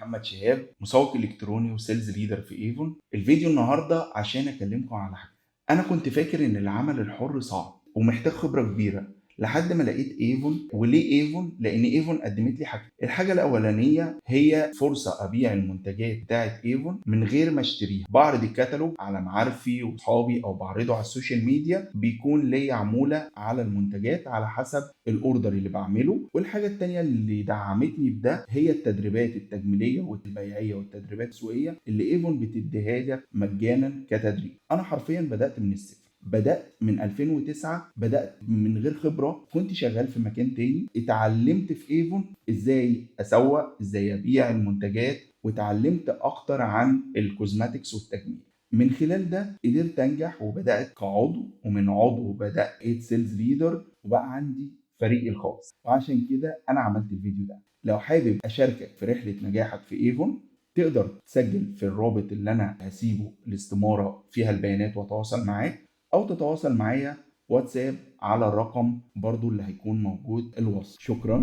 محمد شهاب، مسوق الكتروني وسيلز ليدر في ايفون. الفيديو النهارده عشان اكلمكم على حاجه. انا كنت فاكر ان العمل الحر صعب ومحتاج خبره كبيره، لحد ما لقيت ايفون. وليه ايفون؟ لان ايفون قدمت لي حاجه. الحاجه الاولانيه هي فرصه ابيع المنتجات بتاعه ايفون من غير ما اشتريها. بعرض الكتالوج على معارفي واصحابي او بعرضه على السوشيال ميديا، بيكون ليا عموله على المنتجات على حسب الاوردر اللي بعمله. والحاجه التانيه اللي دعمتني بده هي التدريبات التجميليه والبيعيه والتدريبات التسويقيه اللي ايفون بتديها لك مجانا كتدريب. انا حرفيا بدات من الصفر. بدأت من 2009، بدأت من غير خبرة، كنت شغال في مكان تاني. اتعلمت في ايفون ازاي اسوق، ازاي ابيع المنتجات، واتعلمت اكتر عن الكوزماتكس والتجميل. من خلال ده قدرت انجح وبدأت كعضو، ومن عضو بدأت سيلز ليدر، وبقى عندي فريقي الخاص. وعشان كده انا عملت الفيديو ده. لو حابب اشاركك في رحلة نجاحك في ايفون، تقدر تسجل في الرابط اللي انا هسيبه الاستمارة فيها البيانات واتواصل معاك، او تتواصل معايا واتساب على الرقم برضو اللي هيكون موجود الوصف. شكرا.